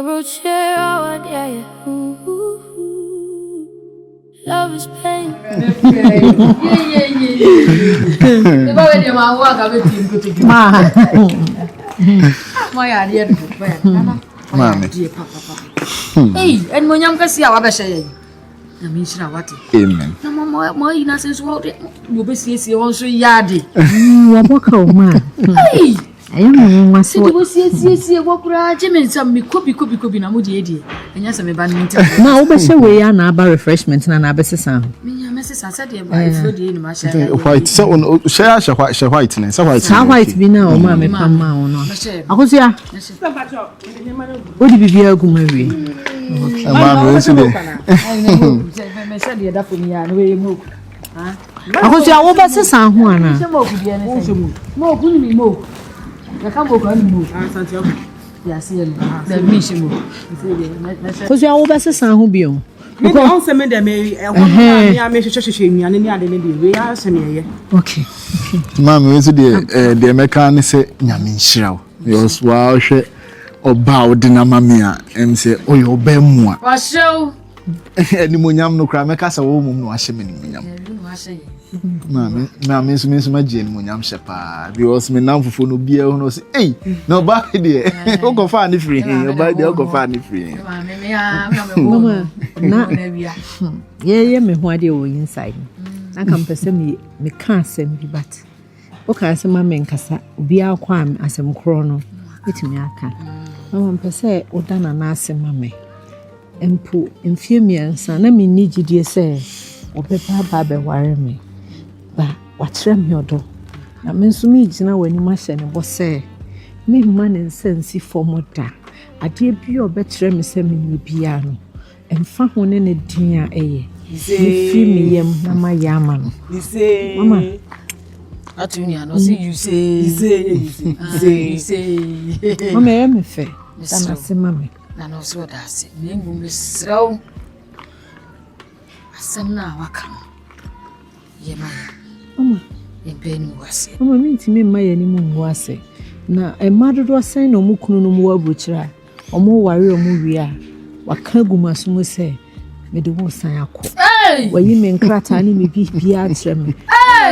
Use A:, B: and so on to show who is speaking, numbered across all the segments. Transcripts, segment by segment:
A: Abrokyire, Awareɛ. Love is pain. The boy dem a work a bit go to. My idea to go.
B: Mami.
A: Hey, and monyam kasi a wa be hye. Na me nshira wate.
B: Amen.
A: Na mama yi na sense wo de wo be siesie won so yade.
C: Wo boka o ma.
A: Hey.
C: Ayo mo nwa so.
A: Sidi wo siesie wo kura jemen sam me kobi na mo de edie. Enya se me ba no nti.
C: Ma wo be hye we ya na aba refreshment na na be sesa.
A: Me nya me sesa se de ba ifro de ni ma hye.
B: White so on share white ne. So white.
C: Sa white bi na o ma me pam ma wo no. Akosia. Odi bibia gu ma wi.
B: Mami, what's it?
A: Me se de da fo ni ya no we mo. Ha?
C: Akosia wo be sesa ho ana.
A: Se mo ku bi ne se. Mo ku ni mi mo. Ya ka mo ko ni mo. Santiago. Ya se ele. Da mi shi mo.
C: Akosia wo be sesa ho bi o.
D: Me don se me dem e ho na me hwehwehwehwe nnuane ni ade ne de we ya se me ye.
C: Okay.
B: Mami, what's it? The mechanic say nyame nhyira wo. Because wa hwe oba wo de na mami a em say oye oba mu a.
A: Wa hyew.
B: Eni monyam no kra meka sa wo mum no ahye me ni monyam. Mami so ma je ni monyam hye pa because me nam fofo no bia ho no say eh na oba de o go fa ni free oba de o go fa ni free.
C: Mama na ye me ho ade wo inside. Na kan pese me ka asem bi bat. O ka asem ma me nkasa obi akwa am asem kro no etimi aka. Mama pese o dana na asem ma me. Empu mfie miensa na me ni gidie se opepa ba be ware me. Ba watre me odo. Na me nso me gina wani ma hye ne bo se me ma ne nsansi fomoda. Ade bi obetre me se me ni bia no. Emfa ho ne ne din a eye. Free me yam na ma yama no. Mama
A: Atunya no see you say.
C: Mama e me fe. Dana se mama.
A: Na no so da se. Ne ngum sraw. Asam na waka. Ye ma.
C: Mama
A: e benu wase.
C: Mama me ntimi mma ye ni mu wase. Na e madodo san na mu kunu no mu Abrokyire. Omo ware omo wi a waka gumaso mu se me de wo san akọ. Wayi me nkrata ni me bibia atrem.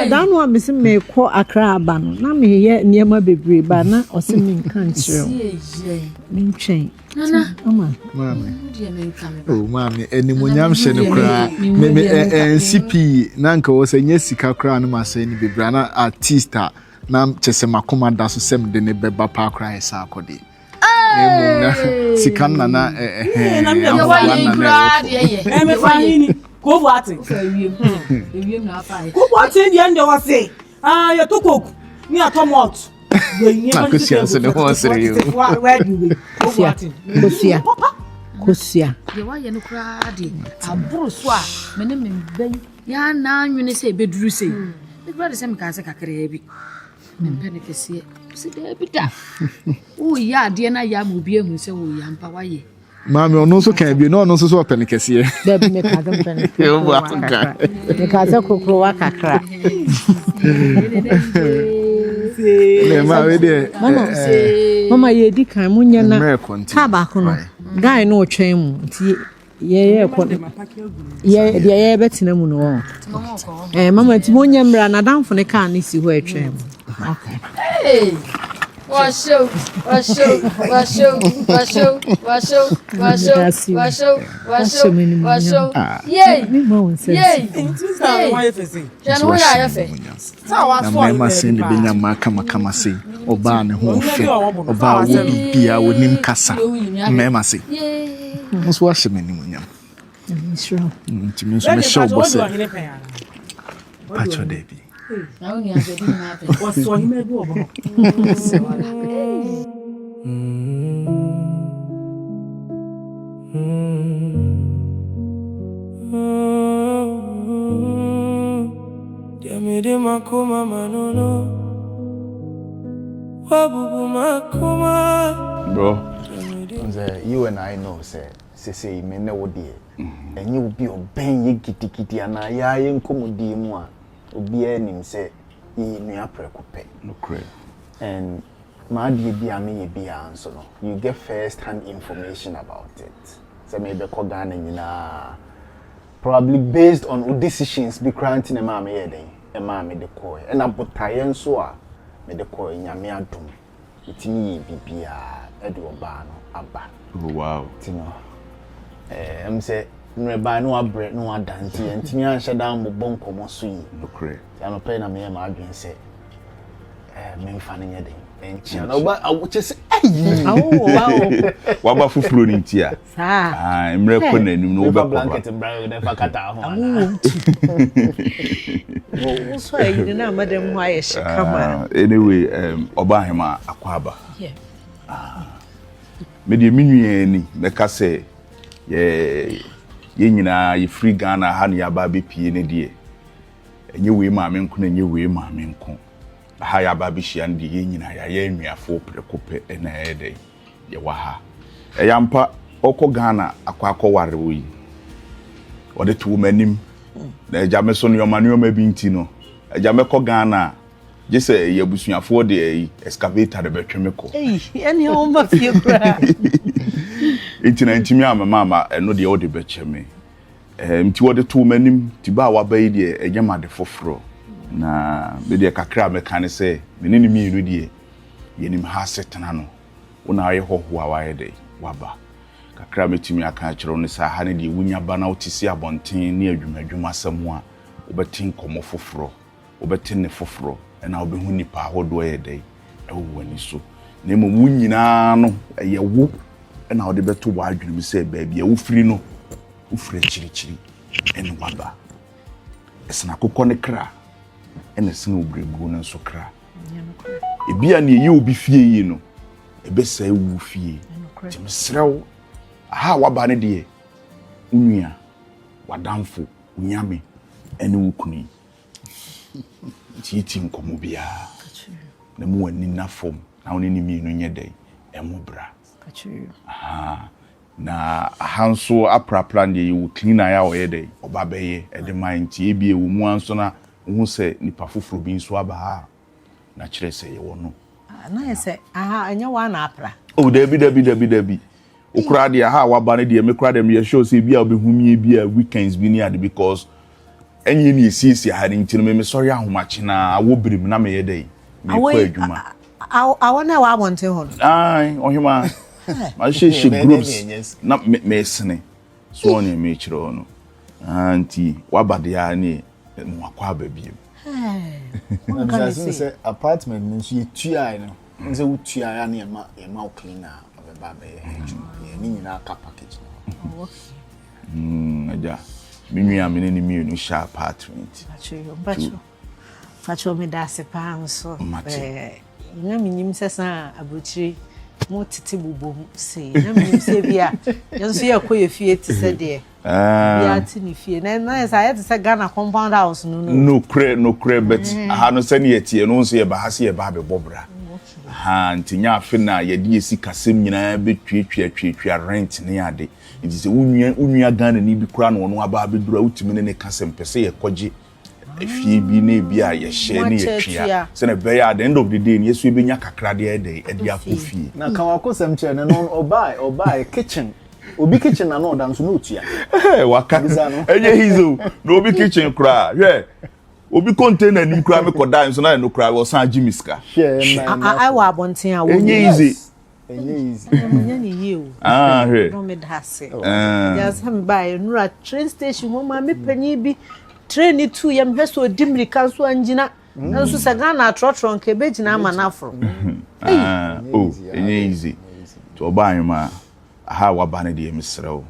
C: Dan no amese me kọ Accra aba no na me ye niema bebre ba na ose me nkan kire. Me ntwen.
A: Nana
C: Mama.
B: Oh mami eni monyam hye ne kra me NCP na nka wo se nya sika kra no ma se ni bebre na artista na chese makoma da so sem de ne beba pa kra esa akode. Na sikan na na
D: me fahini ko buate
A: na afa
D: ko buate di ande wase ya to koku ni atomot we ni
B: ma kusia so ne ho sere yo
D: ko buate
C: kosia
A: ye wa ye no kra de aburu so a me ne me ben ya na anwene se beduru se me kra de se me ka se kakra bi me mpene kese se de bi da o ya de na ya mo bi ehu se wo ya mpa wa ye
B: mami ono so kan bi no ono so open kese
C: da bi me ka dem pen
B: yo bo aka
C: me ka se kokro wa kakra
B: le ma we de
C: mama ye di kan munya na ta ba ko no guy no otwen mu nti ye ko ye de ye betina mu no mama ti munya mra na danfo ne kan ni si ho etwen mu
A: hey washo yay
C: me ma won se
A: janu ya fe
B: na ma se ni benya ma kama se oba ne ho fe oba wo bibia wo nim kasa ma se nso wa hye mani munyam
C: sure
B: ntimi nso me show boss pacho debi
A: na oni azedi na ape
D: waso hime bi obo
E: Diamede makoma manono wabubu makoma
B: bro you and I know say me ne wo de enye obi oben ye gidigidi ana ya ye nkomodi mu a obi anim say yi nua prekope no kre and my dear be so no. You get first hand information about it. So maybe Kogan and probably based on decisions be granting a mammy a mammy the coy. And I put Tayan soa made the coy in Yamiatum. It's me, Bibia, Edward Barno, Abba.
F: Oh, wow.
B: Tino. I'm say, no buy no bread, no dante, and Timia shut down the bonko more sweet.
F: No cray.
B: I'm a pen, I'm a say, me fanning a day. No, but I would just say,
C: Oh, wow.
F: What about Fufru in Tia? I'm reckoning no
B: blanket and brown and Fakata.
C: Oh, so I didn't know, Madam, why she come.
F: Anyway, Obahima Aquaba.
C: Yeah.
F: Medi minu meka say ye nyina ye free Ghana ha ne aba be pie ne de enye we ma me nko na enye we ma me nko ha ya aba be hia ne ye nyina ya ye nnuafo prekope na ye de ye wa ha yampa okọ Ghana akọ ware wo yi ode to manim na eja me so ne yoma bi nti no eja me kọ Ghana just ye busuafo de excavator de betwemeko
C: Any home of you.
F: It's 90 mama no de ode becheme mti wode to manim ti ba wa bayi de egyama de foforo na be de kakra me kan se me ne mi nu de yenim ha setena no wona aye hoho awa ye de waba kakra metimi aka kire no sa ha ne de wunya ba na otisi abonten ne adwumadwuma samu a obetin komo foforo obetin ne foforo na obehu nipa hodo ye de ewo wani so na mo munyina no ye wo na ode beto wa adwene mi se ba bia wo firi no wo firi chirichiri ene waba esna kokko ne kra ene sene obregu no so kra ebia ne ye obi fie yi no ebesa ewu fie tim srew aha waba ne de unua wadamfo unyame ene wukuni ti nkomo bia na mu wani na fom na woni ni mi no nye dai emobra aha na hanso aprapra de you clean aya o ye dai obabeye e de man ti ebie wo mu anso na hu se nipa foforo bi nso aba ha na kire se ye wono
C: Na say aha anya wa na apra
F: oh dabi okura de aha waba ne de me kura de me show se bia obehumie bia weekends bi ni ade because enye ni esisi ha ni ntino me sorry ahomache na awobrim na me ye dai me ko adwuma
C: awona wa abonte ho
F: ai ohima ma she groups na me sene so on me chiro no anti wabade ya ni mo akwa babiem
B: I'm say apartment means you tua no nse wutua ya na ma cleaner obeba be ye ni nyina ka package no
F: aja minua me ni mi no sha apartment
C: facho me da se pa nso na minim sesa Abrokyire mo tete bubom se na minim se bia yenso ye koye fie ti se de bia ti ni fie na esa ye ti se Ghana compound house no
F: kre bet aha no se ne yetie no nso ye ba ha se ye ba be bobra ha ntinya afi na ye de esi kasem nyina be twetwa rent ne ade nti se unua Ghana ni bi kura no no aba abedura utimi ne kasem pese ye koje efie bi na bi a ye share ne ye twia se na be at the end of the day yesu e benya kakra de e akofie
B: na kan wakosem che ne no obai kitchen obi kitchen na no dan so no tua
F: waka enye hizo no obi kitchen kura hwe obi container nim kura me kodan so na no kura wo san jimiska
C: I wa abonten a wo
F: enye easy
C: nya ni ye o
F: hwe
C: no me da se just am buy nura train station mo ma me panyi bi train ni tu yam hweso dimri kan so anjina nso se Ghana trotron ke be jina ama na afro
F: enye easy to oban ma aha wabane de misrew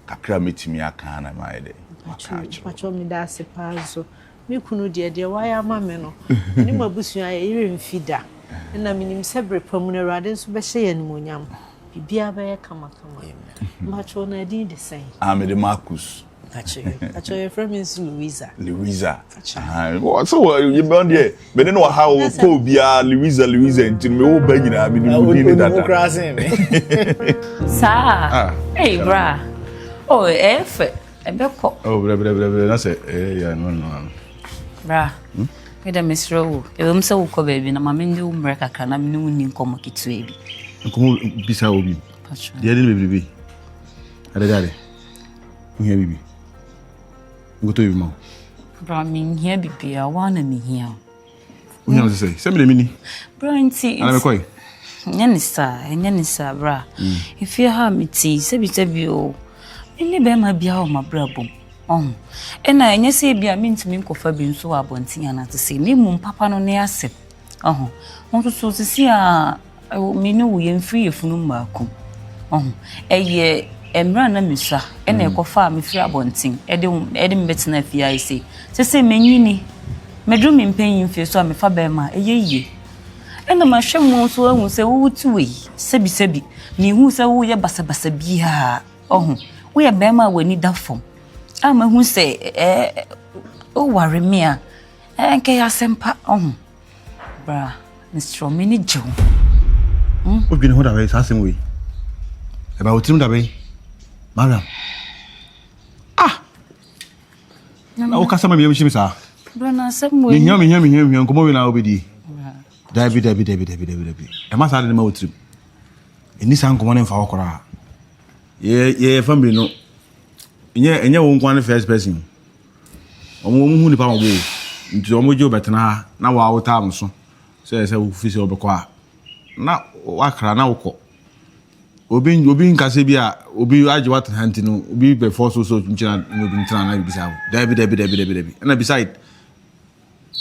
F: kakra metimi aka na ma ide
C: pacho mi da se pazo mi kunu de waya ma me no ni mabusu aye ire mfida na minim sebre pamuna rade so be hye yan monyam bibia be kama macho na din de sen
F: amede Marcus
C: Acho your friend is Luisa.
F: So you bond here. But then how ko bia Luisa nti me wo ba nyina me ni ni dada.
A: Sa. Hey bra. Oh, efe. Ebeko.
F: Oh, bra. Na say ya no.
A: Bra.
G: Eda mesro, ewem se ukọ baby na mama ndi umre kakra na me ni nkomo kitu ebi.
F: Nkomo bisa obi. Dia ni bebi. Adade. Uhia bibi. Ngoto bibi ma.
G: Bra me hia bibi a wa na me hia.
F: Uhia no se me ni.
G: Bra nti.
F: Ana me koi.
G: Nya ni sa bra. If you ha me ti se bi o. Ni be ma bia o ma bra bom. Ena enye se bia me ntimi nkofa bi nso wa bontinya na te se me mum papa no ne asem. Won so sisi a me no wo ye mfiri efunu maako. Eye emra na misa ena ekofa me firi abontin ede mbetena fia ise se menyini medru me mpanyin fie so a me fa ba ma eye ena ma hwem so ahu se wo tuwe sebi me hu se wo ye basabasa bia wo ye ba ma wani dafom ama hu se o ware me a nke ya sempa bra Mr. Mini Joe
F: Obi ni ho da we sa sem we e ba otirim da we Mariam na o kasa ma mi yemshi sa
G: bra na sem we
F: mi hia komo we na obedi dabi e ma sa de ma otirim eni san komo ne mfa okora ye family no enye wo nkwan first person omo hu ni pa mo bo nti omo jo betena na wa wo ta amso se wo fi se obekọ a na wa kra na wokọ obi nkase bi a obi aje wat hanti no obi be force so nchina no bi ntina na bisa dabi and beside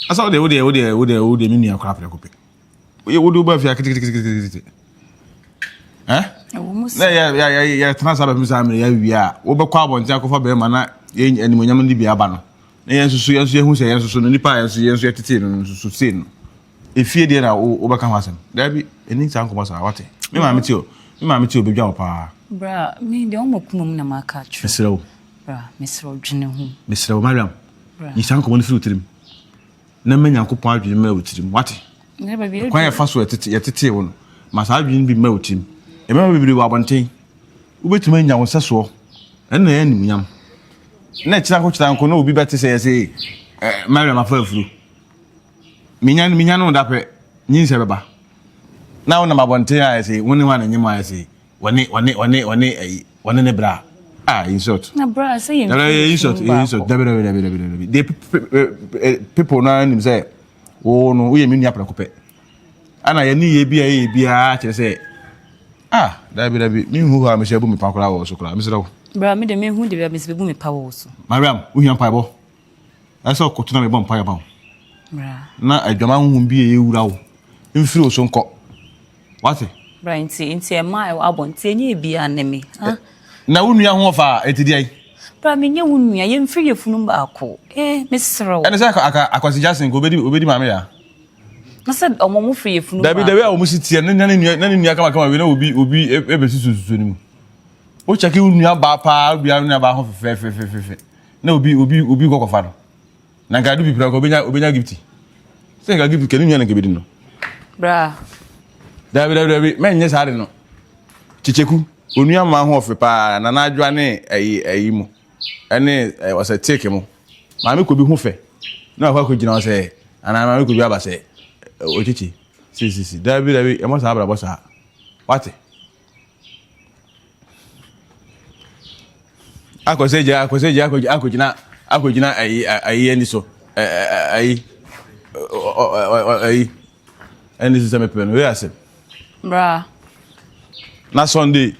F: asa wo de mini akra pra kope wo do ba fi akiti na ya transfer ba misa amre ya wi a wo be kwa abonti akofa be ma na animonyam ndi bia ba no na yensusu ehu se yensusu no nipa yensu yetete no susu se no efie de na wo be ka hasem dabi eni san komo sa wate me ma meti o be dwa pa
G: bra me de omo kumum na maka tru
F: mesrew
G: bra mesrew dwene hu
F: mesrew Mariam ni san komo no fi utirim na menya kopon adwene ma utirim wate
G: ne ba bi
F: kwa ya faso yetete wo no ma sa adwene bi ma utirim e ma bibiri wa bonten wo betuma nya wo seso na ya nimunyam na kira ko kira nko na obi bete se yese Mariam afafuru minya no dape nyin se beba na wona mabonte ya yese woni wana nyima yese woni ne bra in short
G: na bra say
F: in short the people na nim say wo no wo ye minu apra kope ana ye ni ye bia kire say dabi mi hu ha me shebu me pakora wo so kra mi sira wo
G: bra me de me hu de bia me sebu me pa wo so
F: Mariam wo hian pa bo asa ko tuna me bon pa ya ba
G: bra
F: na adwama hu bi e wura wo mfiri o so nko wate
G: bra nti e ma abonti enye bia ne me
F: na wo nua ho fa etidi ai
G: bra me nye wo nua ye mfiri efunu ba ako me sira wo
F: ene say akwasi Jackson ko obedi ma me ya
G: na said omo free efunu
F: ba dabi a omo sitie na nua kama we na obi ebesusu ni mu o cheki nua ba pa bia nua ba ho fe na obi go kofa no na ga du bi pra ko obenya Gifty say ga Gifty kenu nua na gebedi no
G: bra
F: dabi menye sare no chicheku onua ma ho fe pa na adwa ne ayi mu ene was a take mu ma me ko bi ho fe na kwa ko gina o say ana ma me ko bi aba say ochichi si dabi e mo sa abra bosa wate akoseje akogina ayi eni so ayi eni se me pen we ase
G: bra
F: na Sunday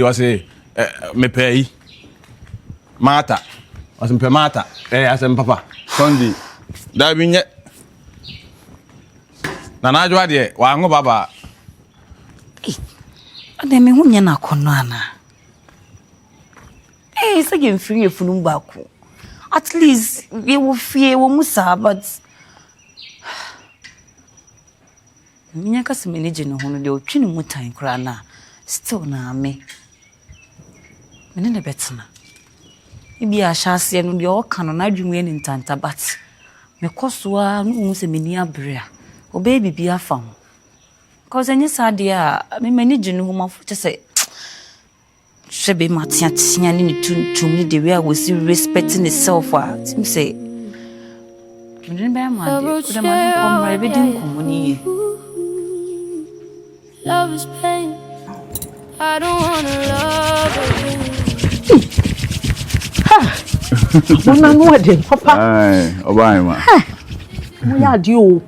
F: was me pay mata was me mata asem papa Sunday dabi nye na ajwa de wa ngo baba
G: ade me hu nya na kono ana se gen free efunu baako at least we will fear wo musa but minya ka se manage no hono de otwini mutan kra na still na me ne betena ibi a hyase no de o ka no na adwumu ni ntanta but me kosoa no se meni abre a obe bibi afam cause any sad ya me manage no ho mafo say shebe matia ni tuntum ni the way I was respecting itself what him say Meden be ma de. Ko de ma ko mra be din ko muni.
E: Love is pain. I don't wanna love again.
C: Mama no ade papa.
F: Ai, oba ma.
C: Mo ya di o.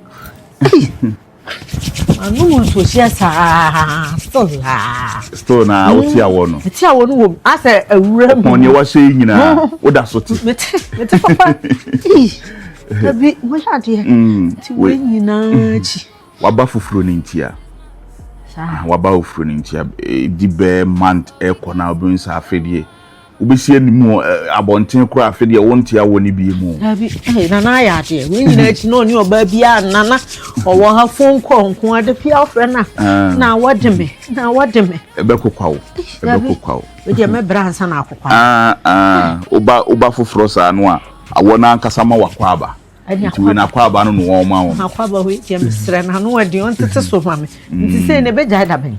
C: Anu mo so sia sa.
F: Store na wo ti awo no.
C: Ti awo no wo asa awura mu.
F: Onye wa se nyina, wo da so ti.
C: Mete papa. Abi mo ya de. Ti we nyina chi.
F: Waba fufuro ni ntia. Waba ofuro ni ntia di be month e kona obinsa afedie. Ubisi animu abonten kura afedie wontia woni bi mu.
C: Abi nana ya de. We nyina chi no ni oba bia nana owo ha fon ko ade pia ofre na wademe.
F: Ebe kokwawo.
C: We de me bransa na akokwa.
F: Oba fufuro sa no a awona ankasa ma wakwaba. Nti we na kwaba no no ma wo.
C: Akwaba we de mesre na no ade on tete so mame. Nti say ne beja da ben.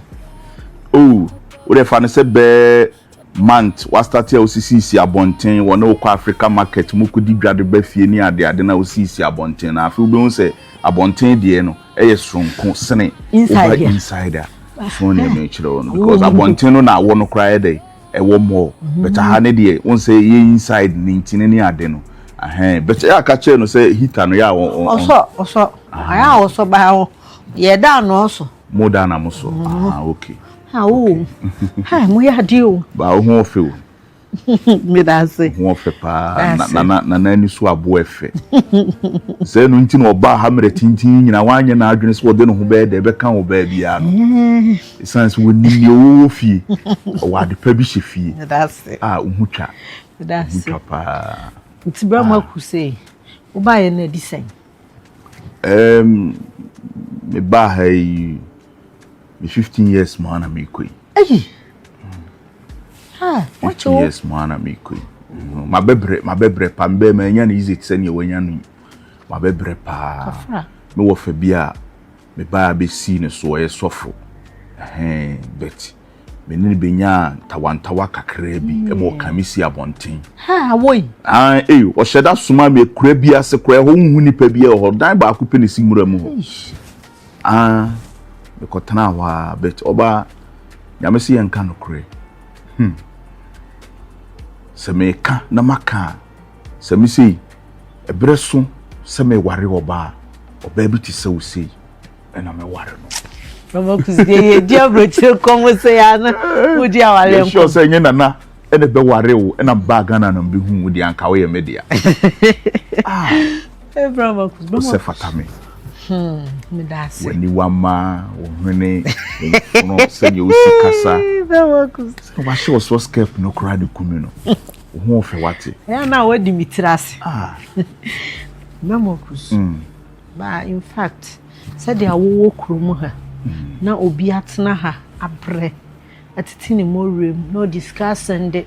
F: Oh, we dey fa ne se be month wa start ya osisi abonten wo na okwa Africa market mukudi dwade ba fie ni ade na osisi abonten na afi ube hu se abonten de no eye sonko sene insider so ne me kire wo because abonten no na wo no kra dey e wo mo but ha ne de won say ye inside ni ntine ni ade no but ya ka che no say heater no ya
C: oso aya oso ba ho ye da no oso
F: mo da na mo so okay
C: mo ya di o
F: ba ho ofe o
C: me da se
F: ho ofe pa na ni so abo efe se no nti no ba ha mere tintin nyina wanye na adwene so de no ho be de be kan wo ba bia no sense woni o fie o ade pa bi hye fie
C: me da se
F: ohu twa
C: me da se
F: pa
C: nti bra ma ku se wo ba ye na di sen
F: me ba hai me 15 years mo na me koi what you years mo na me koi ma bebre pa mbe ma nya na easy tse ne wanya no ma bebre pa me wo fa bia me ba be si ne so e sofo bet me ni be nya tawantawa kakra bi e mo kamisi abonten
C: woi
F: o sheda suma me kura bi ase kura ho hu nipa bi e ho dan ba akopɛ ne simura mu ho me kotana wa bet oba nyamesi yenka no kure se me ka na maka se me sei ebreso se me ware oba bi ti se usi na me ware no
C: mama kuzie di Abrokyire komo se ya na udi awale
F: nko sure se nye nana e de be ware wo na ba Ghana na bi hu udi anka we media
C: mama kuzie
F: se fatame
C: me da se
F: wani wama wohene no se ye usi kasa
C: mama kuzie
F: wa she was escape no kra de kumi no wo fe wate
C: ya na wadi mitrase mama kuzie ba in fact said ya wo kurumu ha na obi atena ha abre atiti ne morem no discuss and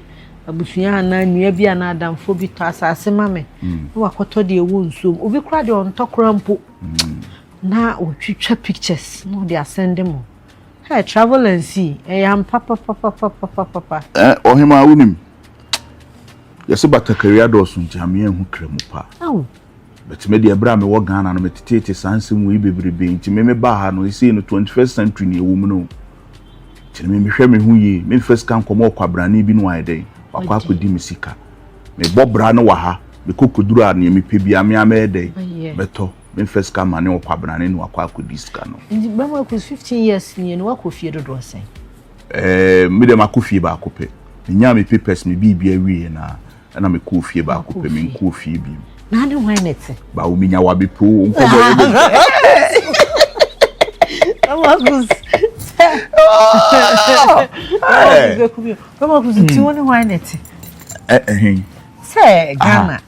C: abusuya na nua bia na adamfo bi to asase mame no wakoto de ewo nsom obi kra de on tokra mpo na otwitwa pictures no de asende mo travel and see am papa
F: ohima wunim yesi batakaria do so njame ehu kremu pa but me de bra me wo Ghana no metete sansem wi bebrebe nti me ba ha no isi no 21st century ne ewo mu no nti me hwe me hu yi me first kan komo kwabrane bi no ayde wakwa akodi misika me bobra no wa ha me kokoduru a ne me pebia me amede beto me first kan mane kwabrane no wakwa akodi sika no
C: nti ba ma ku 15 years ni no wakofie dodo sen
F: me de makofie ba akope nya me papers me bibia wie na me kofie ba akope me nkofie bi
C: na de why net
F: ba o minya wa bepo nko bo
C: Mama kuzi ti woni why net say Ghana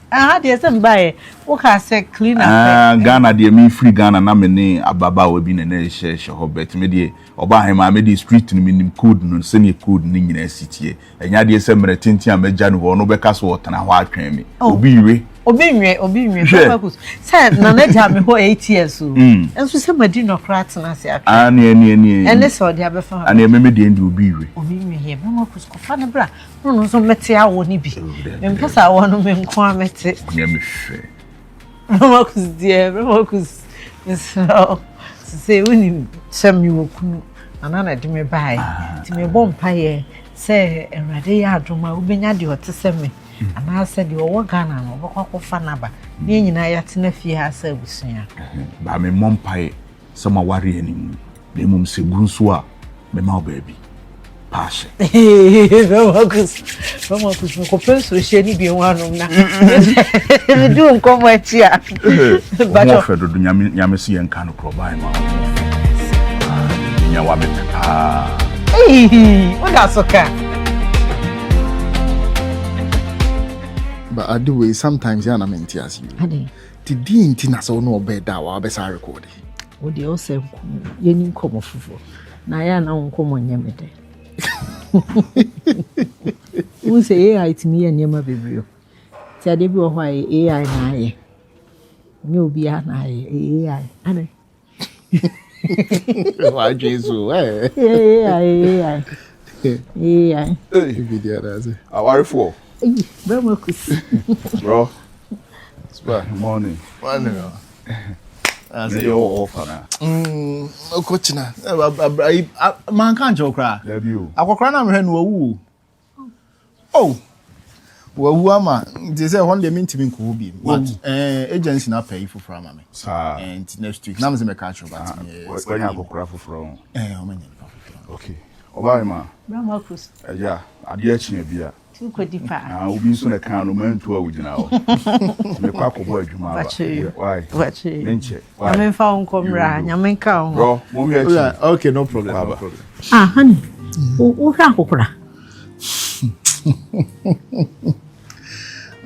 C: de say mbae wo ka say clean up
F: Ghana de me free Ghana na me ne ababa we bi na she ho bet me de oba he ma me de street ni minim code no se ne code ni nyina sitie enya de say mere tintin amaja no ho no be ka so wotana ho atwen me obi nwe papa kus say na na ja me ho 8 years so enso say madi no krat na se atwen ani
C: ene so de abefa
F: ani me de ndi obi nwe
C: he mama kus ko fa na bra no so mete awo ni bi me pesa awo no me nko amete
F: nya me fe
C: Bramakus dear, Bramakus. So, say, when you send you another to me by, to me bomb pie, say, and Radia Droma, Ubinadi to send me. And I said, you are Ghana, or Fanaba, being I at Nephi has service.
F: By me, mom pie, some are worrying. The mum say, Gunsua, me mau baby. Pass.
C: Bramakus, no compens with Shenny be one of them. Don't come at here.
F: But offered to Yamasi and Kano provide my Yawabe.
C: Hey, what that's okay.
B: But I do way sometimes yana mentias you.
C: Ade.
B: Ti din ti na so no bed da wa be sa record.
C: O de o se yeni komo fufu. Na ya na nkomo nyemede. We say AI to me and Yama Bibrio. Tell you why AI na ye. You be an AI. Anne.
B: Why Jesus?
C: AI.
B: Hey, video that's it.
F: How are you for?
C: Bramakus.
F: Bro. Morning.
B: One.
F: As a offer.
B: No coach na. Man can't joke cry.
F: Love you.
B: Akokra na mhwe no wu. Oh. Wu ama, they say one day me ko bi. But agency na pay for from me.
F: Sir.
B: And next week na me say me catch about me.
F: When you akokra from.
B: O me
F: Okay. Oba ma.
C: Bramakus.
F: Yeah, ade achi bia.
C: Tu ko di pa.
F: Obi so na kan no man to awugina ho. Me kwa kobo adwuma ba. Why?
C: Wachi.
F: Nenche.
C: Nyame fa unkomra, nyame ka ho.
F: Bro, mo mi achi.
B: Okay, no problem. No problem.
C: Honey. O hwa akokra.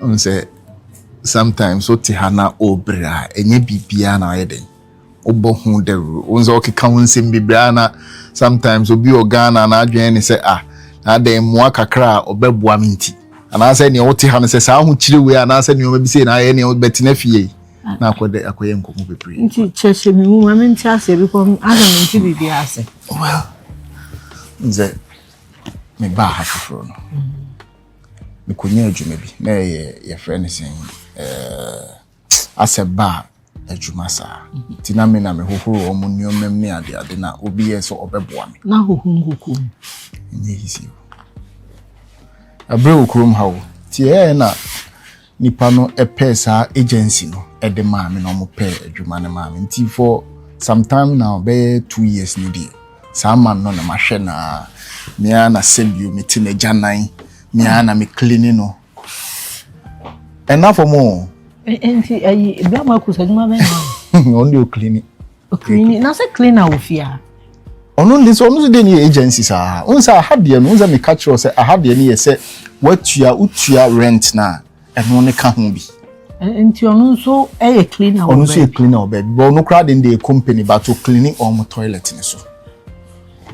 B: On say sometimes o ti hana obra enye bibia na ayeden. Obo hu deru. Onzo okeka wonsem bibia na sometimes obi ogana na adwen ni say na dem mo kakra obeboa minti. Ana say ne o ti ha no say sa hu Kyerewaa ana say ne o bi say na ye ne o betina fie. Na akoye nkomo bebre.
C: Nti chese mi mu ma nti ase bi ko aga nti bibia ase.
B: Well. Nze me ba ha foforo no. Me konya adwuma bi na ye friend sen ase ba adwuma sa. Ti na me hohoro omo nneomam ne ade na obi ye so obeboa me.
C: Na hohunguku.
B: Nye hisi. Abre okurum hawo. Ti na nipa no pesa agency no de ma me no mo pe adwuma ne ma me. Nti for some time now be 2 years ni di. Sa man no na mahwe na me ana sebio me ti na janan me ana me cleaning no. Enough for more.
C: Enti ayi Bramakus adwuma be na.
B: Only o cleaning.
C: O cleaning na say cleaner wo fia.
B: Ono ndi so no de ni agencies ah. Unsa ahade no unsa me catch us ahade ni ye say utua rent na eno ne ka ho bi.
C: Enti ono so e cleaner wo.
B: Ono so e cleaner wo be. But no crowd in the company but to cleaning on toilet ni so.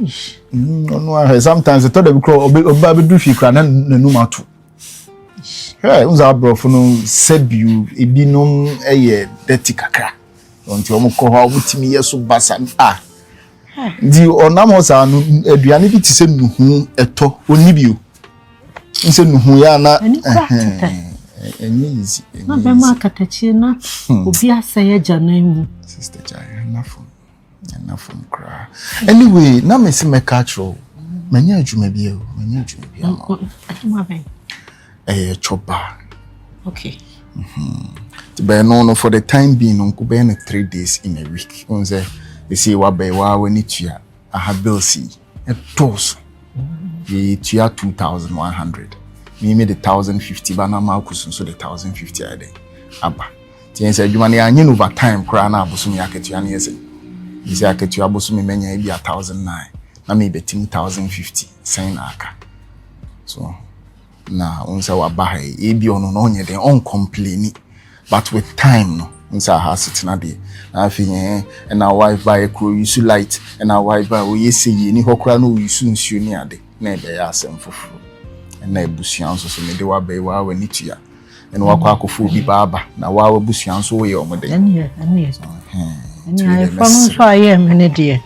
C: Ish.
B: No sometimes the thought of oba be do fi kra na nanu matu. Hey, unsa abrofo no sebiu ebinom eye dirty kakra. Onti omo ko ha obutimi yeso basa di onamo sa no aduane bi ti se nuhu eto onibio nse nuhu ya na enye easy
C: na be ma katachi na obi aseye janamu
B: sister Jaya na from cry anyway na me se me catch ro manya adwuma bi
C: adwuma be
B: chopa
C: okay
B: but no for the time being unko be na 3 days in a week onse they say wa wani tua I have bill see a toss we tua 2,100 me the 1,050 but na ma kusun so the 1,050 a day aba tin say adwuma na anya over time kra na abosom yaketua na yese isi yaketua abosom menya bi 1,009 na me betim 1,050 sign aka so na unsa wa ba hai e bi ono no nye den on complain but with time no unsa ha sitina de na afinye and our wife buy a use light and our wife buy we say ni hokra no use nsuo ni ade na e be ya asem foforo and na ebusuan so me de wa be wa wani tua and wa kwa akofo bi baba na wa ebusuan so we omode
C: ene ai fanu so aye mene de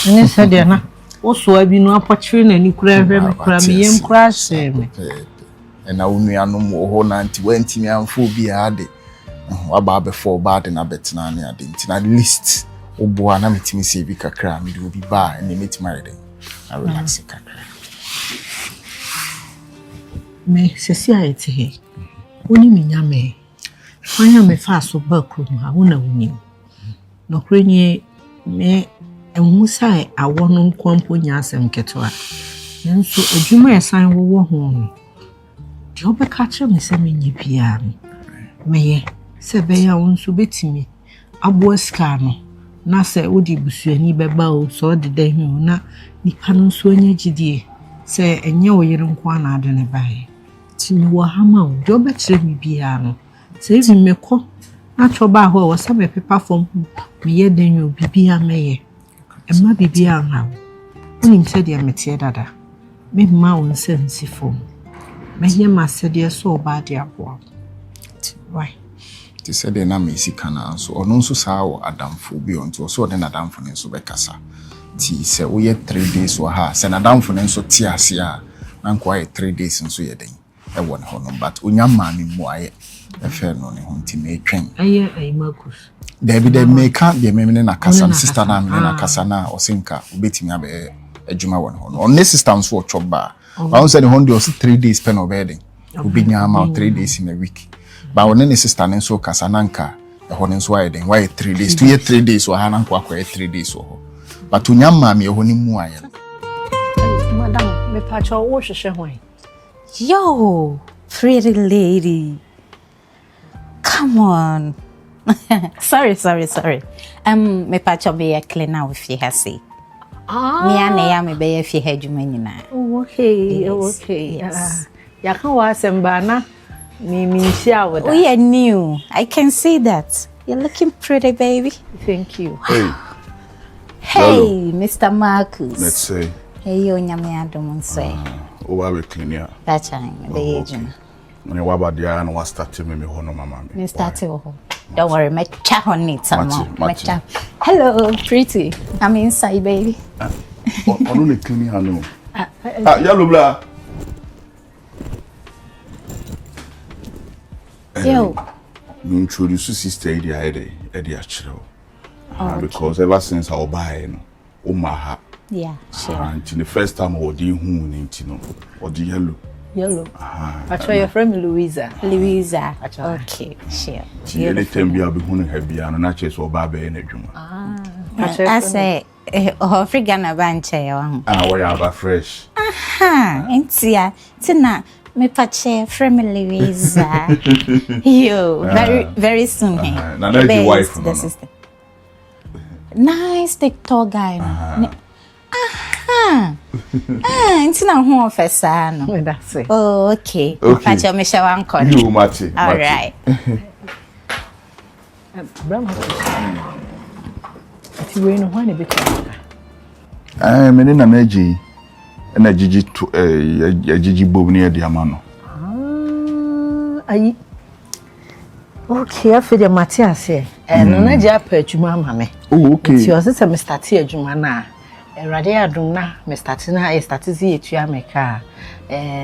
C: ene se de na wo so abi no apotwere na ni kura hwe me kura me yem kura se me
B: and na unu anom wo ho na nti wantimi amfo bi ade Waba before bad na betina ne ade nti na list oboa na metimi se bi kakra me do bi ba na metimi ayede I relax kakra
C: me sesi ayete he woni minyame kwanya me fa so ba krom ha wona wonim no krenye me enwusa awo no nkwampo nya asem ketwa nenso adwuma esan wo ho no de obeka kire me se menye bia meye se be ya wonso betimi abo ska no na se wodi busuani beba o so de da hu na nipa no so anya gidie se enye wo yere nko na ade ne bae timi wo hama o de obekire me bia no se evi meko na choba ho wo se me pepa fom me ye denyo bibia meye emma bibia ha unim se de metie dada me ma won se nsi fom me ye ma se de so ba de abo why
B: ti se de na me sika na so ono nso saa wo adamfo bi onto so de na adamfo ne nso bekasa ti se wo ye 3 days wo ha se na adamfo ne nso ti ase a na nko aye 3 days nso ye den e won ho no but onya ma me mu aye e fe no ne ho nti me twen
C: aye makus
B: David de meka de me na kasa sister na me na kasa na osinka obetimi abe adwuma won ho no on sister nso o choba I say the 3 days pen of wedding obinya ma 3 days in a week but when any sister nso kasa nanka e ho nso aye den why 3 days 3 days o ha na kwa 3 days o ho but onya ma me ho ni mu aye
C: madam me pacho wo hwehwe hwan
G: Yo, pretty lady. Come on. sorry. Me pacho be a cleaner with you hasi. Me and me be a fi hedjuma nyina.
C: Okay.
G: Yes.
C: Ya kan wa semba na me share with
G: We are new. I can see that. You're looking pretty, baby.
C: Thank you.
G: Hey, Mr. Marcus.
F: Let's say.
G: Hey, yo nyame adom nso.
F: Owa we cleaner.
G: That time, the agent.
F: When you waba dia and was starting me hono mama me.
G: Me start ho. Don't worry, me chat on it some more.
F: Mati.
G: Hello, pretty. I'm inside, baby.
F: Ono le cleaner no. Yellow bla.
G: Yo.
F: Me introduce sister Eddie Achiro. Because ever since I buy no, Omaha.
G: Yeah, sure.
F: And the first time I did no, or the yellow.
C: Pacho your friend Luisa.
G: Okay, sure.
F: Anytime be able to have be an actress or barber in a juma.
G: I say, African banche.
F: We have fresh.
G: Intia, Tina, me pache friend Luisa. Yo, very soon.
F: Now that's the wife.
G: The sister. Nice TikTok guy. Intina who officer no.
C: That's it.
G: Oh, okay. Pacho me shall one call.
F: You Mati.
G: All right.
C: Ati we no hwan e betu.
F: Me ni na Adjei. Na Adjei to Adjei bobni e dia ma no.
C: Ayi. Okay, afede Matias e. No na je apa adwuma ama me.
F: Oh, okay.
C: Ti o se me start adwuma na. Erade adum na me start na I start zi etua me ka.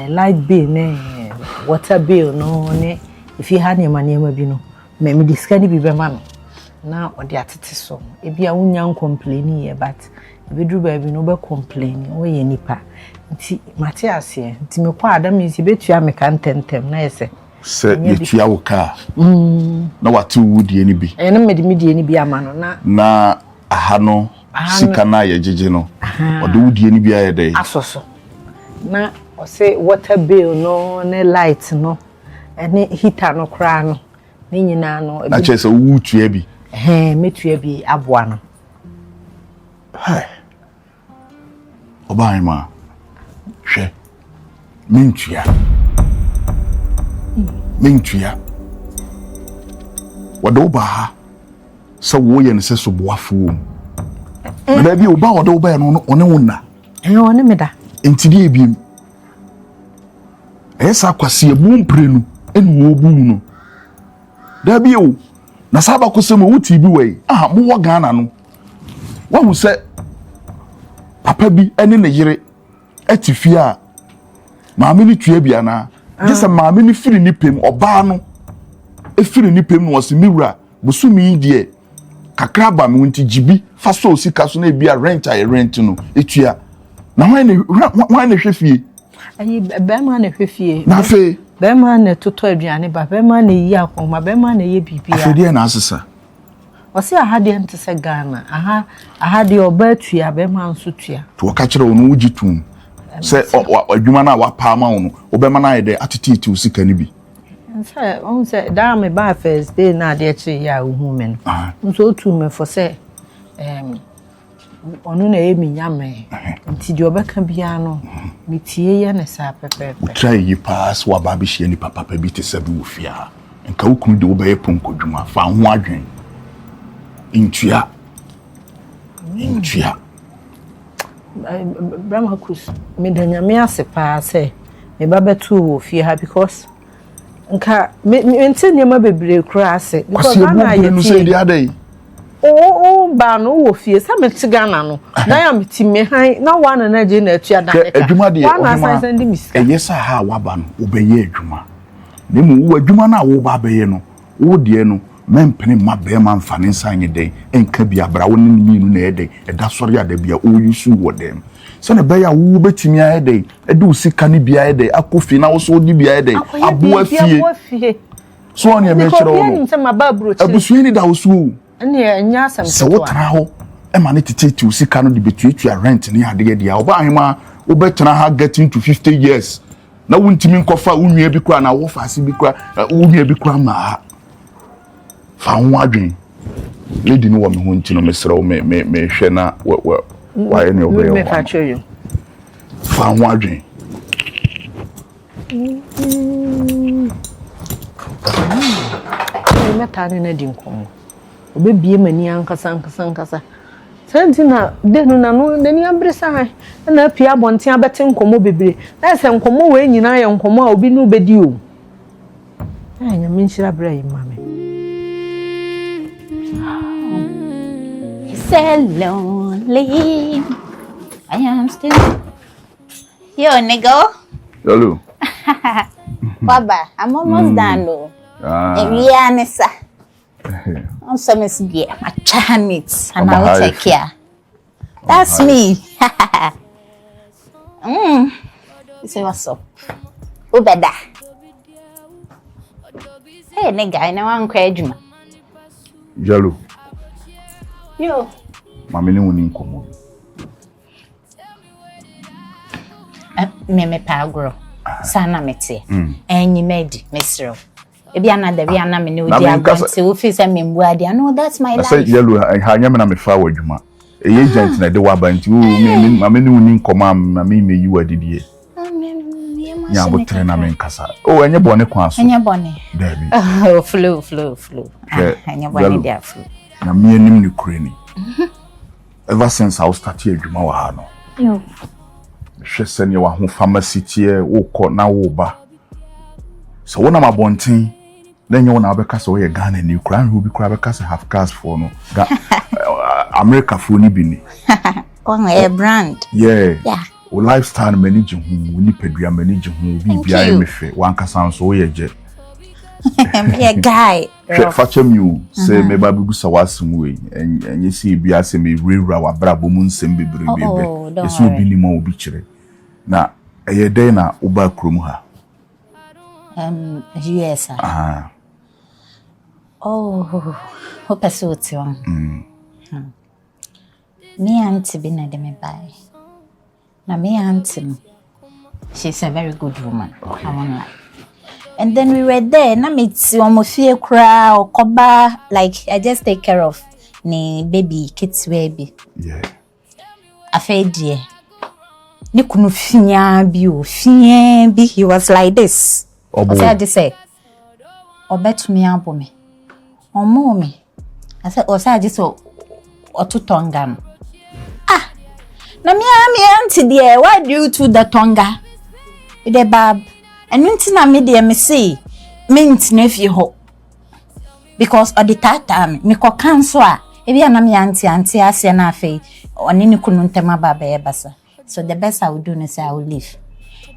C: Light bill ne water bill no ne if you had niema bi no me discard bi be ma me. Na odi atete so. E bia wonya complain ye but e bedru ba bi no be complain wo ye nipa. Nti Matias e nti me kwa adam nsi betua me ka ntentem na yese
F: se yetua wo ka na watu wudi eni bi
C: na medimidi eni bi ama no
F: na aha no sika na ye jeje no odi wudi eni bi aye dey
C: asoso na o say water bill no ne light no ene heater no kra no ne nyina no
F: na chese wutua bi
C: metua bi aboa no
F: oba ma hwe mentua wada oba ha so wo ye ne se so boafo na da bi oba wada oba no one wona
C: one meda
F: entidi ebiem esa kwase ebu mprenu enu wo bu no da bi o na saba ko se mo wuti bi wei mo wo Ghana no wa hu se papa bi ene ne yire atifia maame ni tua bia na just maame ni firi ni pem oba no efiri ni pem no wose miwura busumi die kakra ba me wonti jibi fa so sika so na ebia rent aye rent no etua na hwan ne hwefie
C: ayi be ma na hwefie
F: na fe
C: be ma na toto aduane ba be ma na yi akoma be ma na ye bibia
F: afede na asesa
C: wose ahade nte se Ghana ahade oba atua be ma nso tua
F: to ka kire onu ujitum se adwuma na wa pa ma wono obema na yede attitude sika ni bi
C: say on say da me ba first day na de chi ya uhu me no so tu me for say onu na emi nyame nti de obeka bia no metie ye ne sa pepe
F: try yi pass wa ba bi hie ni papa bi te se bi wo fia nka wokunu de wo be ponko dwuma fa ho adwen intua
C: Brahma kus me danya me ase pa say me ba betu wo fie ha because nka me enti nyama bebre kura ase because na ye no
F: say dia dai
C: ba no wo fie sa me tigana no na ya meti me han na wa na je na atua da ka
F: adwuma de
C: wa na san di misika
F: yes ha wa ba no wo be ye adwuma ne mu wo adwuma na wo ba be ye no wo de no mempene ma be ma mfane nsan ye den enka bia bra wo ne mi nu na ye den eda sori ada bia o yusu wo dem se ne be ya wo betimi aye den ede usika ne bia ye den akofi na wo so di bia ye den aboa fie so on ye me kire wo no abusuye ni da wo so
C: ne nya asem
F: se wo tra ho e ma ne tete usika no de betuatua rent ne ade ye dia oba ahema wo betena ha getting to 50 years na wuntimi nkofa unwie bi kwa na wo faase bi kwa unwie bi kwa ma fa ho adwen lady no wo me ho ntino mesra wo me hwe na wa ye ne obe
C: me fa choyo
F: fa ho adwen
C: me tane na di nkomo obebie mani ankasa sentina denu na no deni ambresa han na apia bonten abete nkomo bebre na se nkomo we nyina ye nkomo a obi no bedi o anya menhira bra yi mame
H: so lonely. I am still. Yo, nigga.
F: Hello.
H: Baba, I'm almost done, though. Yeah, Nessa. I'm so miss gear. My charmits, and I will take care. That's me. You say what's up? Who better? Hey, nigga, I know I'm crazy.
F: Jalo.
H: Yo.
F: Mama ni woni nkomo.
H: Me pagro. Sana mete. Enyi medi, mesro. Ebi another we ana me no di agante wo fi say me mbua dia. No, that's my life.
F: I say yellow ha nya me na me fa wadwuma. Eye agent na de wa banti o mama ni woni nkomo mama me yi wadidie. Nya botre na me nkasa. O enye bone kwa so.
H: Enye bone.
F: Dabi.
H: Oh, flow. Enye bone dia flow.
F: Na me anim ni kurani. Ever since I started adwuma wa ha no.
H: Yo.
F: Hwe sene wa ho pharmacy tie wo kɔ na wo ba. So wona mabonten na nye wona abeka so ye Ghana ni kura hu bi kura beka se half caste for no. America for ni bi ni.
H: On a brand.
F: Yeah. O lifestyle manage hu ni pedua manage hu bi bia me fe wan kasa so wo ye je.
H: Be a guy.
F: Facha mi say me ba bi sa wasem we enye si bia se me rewura wa brabo mu nsem bebrebe. Eso bi ni ma obi kire. Na eye dey na uba krom ha.
H: US. Oh, hope I saw it on. Me auntie be na de me buy. Na me auntie, she's a very good woman. Okay. I won't lie. And then we were there. Na me see almost fear cry or koba. Like I just take care of ni baby kids baby.
F: Yeah.
H: Afraid dear. Ni kunu finya bi. He was like this. I said, say, or bet me up me. Or more me. I said, or say, just or to tonga. Ah, na me auntie dear, why do you to the tonga? With a bab. And until me dear me say, mint nephew ho. Because of the time, me ko cancel. If you are na me auntie asiana fe, or nini kununtema baba ebasa. So the best I will do is I will leave.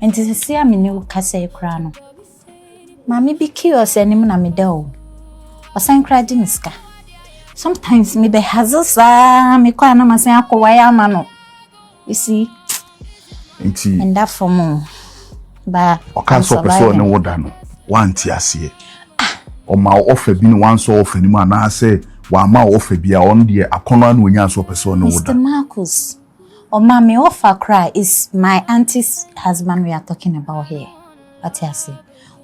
H: And to see me new kase krano. Mami be curious any na me do. Osan kra di miska. Sometimes me be hazasa me kwa na masen akwa ya ma no. You see? And that for more. Ba
F: oka so person ne woda no wanti ase o ma offer bi no wan so offer ni ma na say wa ma offer bi a on de akono an onya so person ne woda.
H: Mr. Marcus, o ma me offer cry is my auntie's husband we are talking about here. What you say?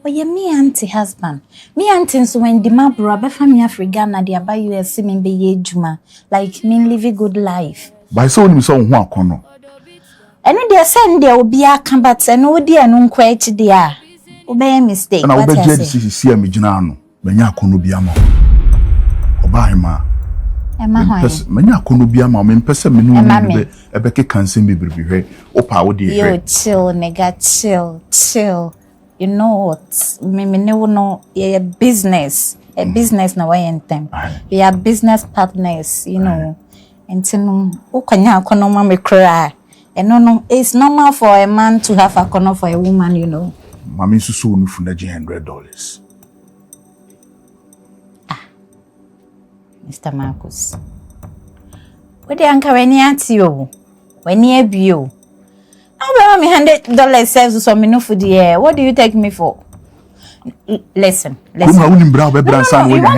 H: Oh yeah, me auntie husband. Me auntie so when the ma bro be family Africa na dey buy US me be ye juma like me live a good life.
F: By so ni so ho akono.
H: Eno dey send dey obi aka but eno dey eno nkwa echi dey a obey mistake
F: na obe je si am gina no menya akono bi ama oba ma
H: ema ho
F: menya akono bi ama me mpese me no be ebe ke kanse me biribihwe opa wo dey
H: yo chill nigga chill you know what me no yeah business a business na why entem we are business partners you know entinum ukanya akono ma me cry. And no, it's normal for a man to have a corner for a woman, you know.
F: Mami susu unufunda $100.
H: Mr. Marcus. What the anchor when you at you? When you be you? I'll buy me $100 serves so me no food here. What do you take me for? Listen.
F: You want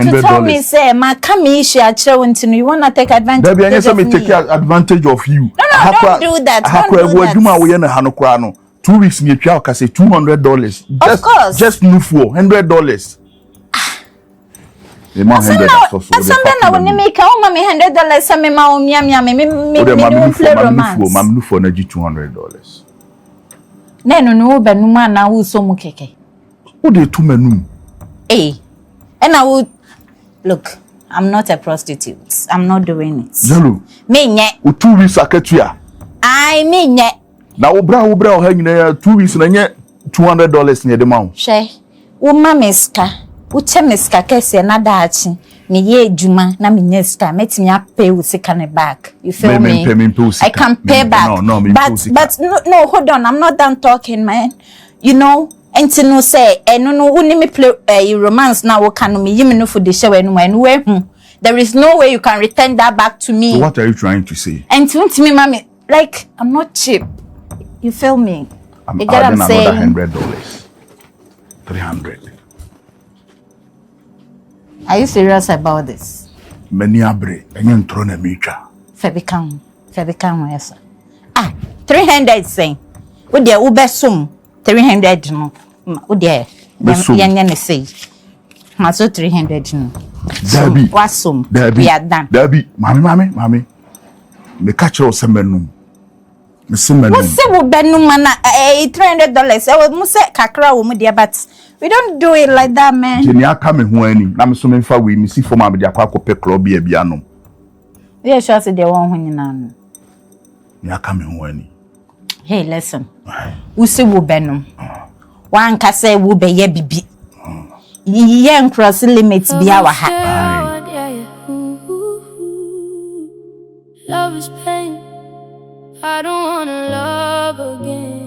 H: to tell me, say, my come here, you want to take advantage of me.
F: Take advantage of you.
H: No, don't do that. Don't do that.
F: 2 weeks, me can say $200.
H: Of course.
F: Just move for $100. The man $100.
H: Something I will make $100. Some me ma me play romance.
F: Mami for $200.
H: No, but no man na who so mukeke.
F: Who they two men?
H: Hey, and I would look. I'm not a prostitute. I'm not doing it.
F: Zero.
H: Me nye.
F: 2 weeks aketua.
H: I me nye.
F: Na obra o ha nyina 2 weeks na nye $200 ne de ma wo.
H: She. Wo ma meska. Wo che meska kese na daachi. Me ye adwuma na me nye ska. Metimi apay wo sika ne back. You feel me? I can pay back.
F: No,
H: but no, hold on. I'm not done talking, man. You know. Enti no say no uni me play romance now wo can me yimi no for the show and there is no way you can return that back to me.
F: So what are you trying to say?
H: And to me mommy like I'm not cheap. You feel me?
F: I'm adding another $100. 300.
H: Are you serious about this?
F: Many abre enye ntro na mitwa.
H: Febicam yes. 300 saying. Wo dey wo besum 300 no. Wo dey yan say. Ma so 300 no.
F: Dabi.
H: Wasum. We are done.
F: Dabi. Mami. Me catch you semenum. Me semenum.
H: Wo se wo benum na $300. E wo say kakra wo mu dey but we don't do it like that, man.
F: Jeni aka me ho ani. Na me so me fa we me si form abia kwa kope club bia no.
H: We are sure say they won ho nyina no.
F: Ni aka me ho ani.
H: Hey, listen. Wo se wo benum. Wan ka say wo be ye bibi. Ye cross limits bia wa ha.
E: Love is pain. I don't wanna love again.